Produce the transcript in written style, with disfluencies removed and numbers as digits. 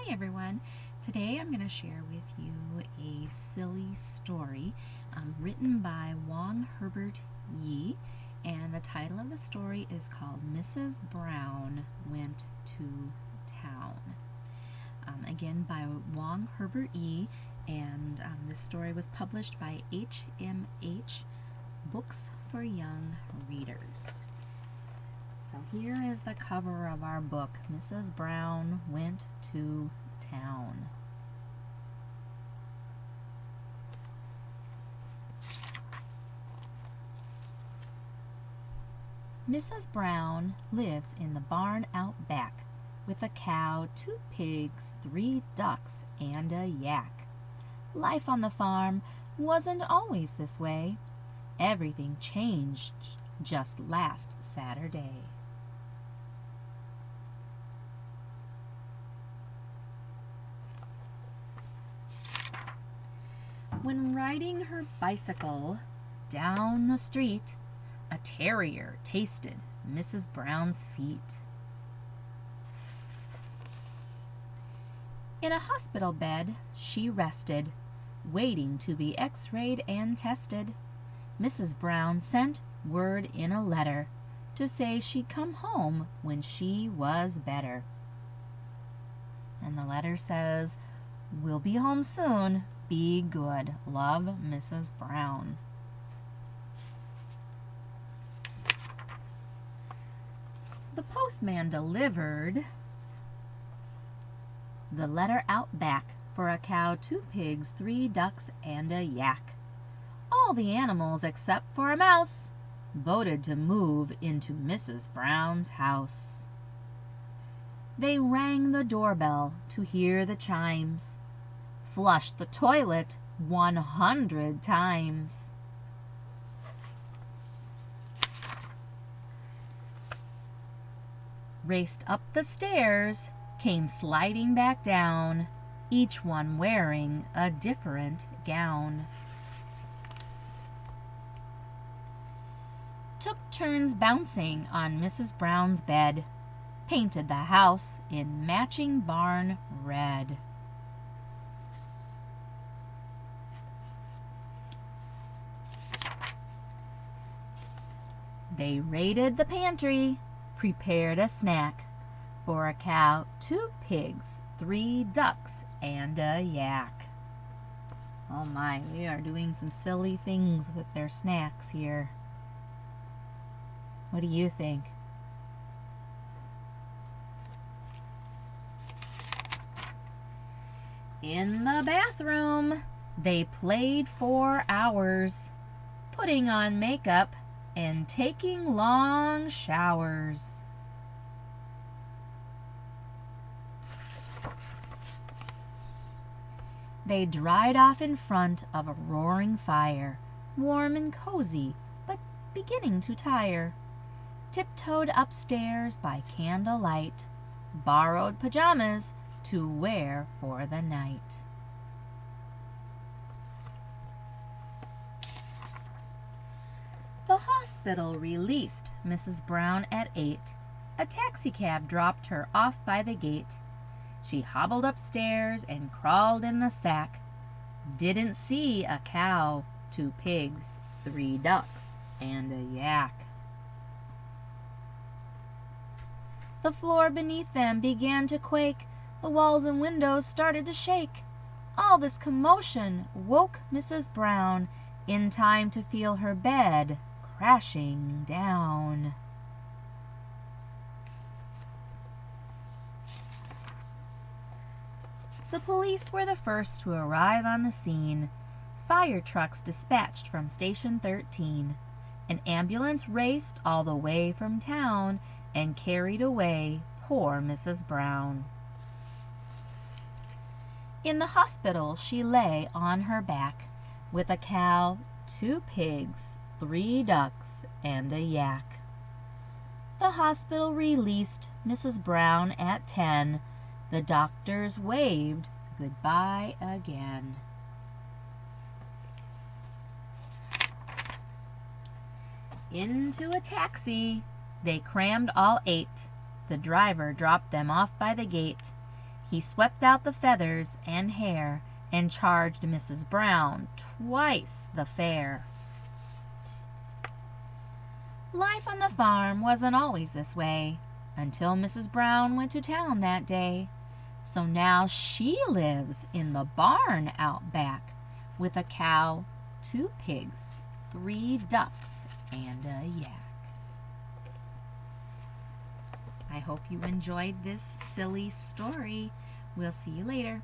Hi everyone. Today I'm going to share with you a silly story written by Wong Herbert Yi, and the title of the story is called Mrs. Brown Went to Town. Again by Wong Herbert Yi, and this story was published by HMH Books for Young Readers. So here is the cover of our book, Mrs. Brown Went to Town. Mrs. Brown lives in the barn out back with a cow, 2 pigs, 3 ducks, and a yak. Life on the farm wasn't always this way. Everything changed just last Saturday. When riding her bicycle down the street, a terrier tasted Mrs. Brown's feet. In a hospital bed she rested, waiting to be x-rayed and tested. Mrs. Brown sent word in a letter to say she'd come home when she was better. And the letter says, "We'll be home soon. Be good. Love, Mrs. Brown." The postman delivered the letter out back for a cow, 2 pigs, 3 ducks, and a yak. All the animals except for a mouse voted to move into Mrs. Brown's house. They rang the doorbell to hear the chimes, flushed the toilet 100 times. Raced up the stairs, came sliding back down, each one wearing a different gown. Took turns bouncing on Mrs. Brown's bed, painted the house in matching barn red. They raided the pantry, prepared a snack for a cow, 2 pigs, 3 ducks, and a yak. Oh my, we are doing some silly things with their snacks here. What do you think? In the bathroom, they played for hours, putting on makeup and taking long showers. They dried off in front of a roaring fire, warm and cozy, but beginning to tire. Tiptoed upstairs by candlelight, borrowed pajamas to wear for the night. The hospital released Mrs. Brown at 8. A taxicab dropped her off by the gate. She hobbled upstairs and crawled in the sack. Didn't see a cow, 2 pigs, 3 ducks, and a yak. The floor beneath them began to quake. The walls and windows started to shake. All this commotion woke Mrs. Brown in time to feel her bed crashing down. The police were the first to arrive on the scene. Fire trucks dispatched from Station 13. An ambulance raced all the way from town and carried away poor Mrs. Brown. In the hospital she lay on her back with a cow, 2 pigs, 3 ducks, and a yak. The hospital released Mrs. Brown at 10. The doctors waved goodbye again. Into a taxi they crammed all 8. The driver dropped them off by the gate. He swept out the feathers and hair and charged Mrs. Brown twice the fare. Life on the farm wasn't always this way until Mrs. Brown went to town that day. So now she lives in the barn out back with a cow, 2 pigs, 3 ducks, and a yak. I hope you enjoyed this silly story. We'll see you later.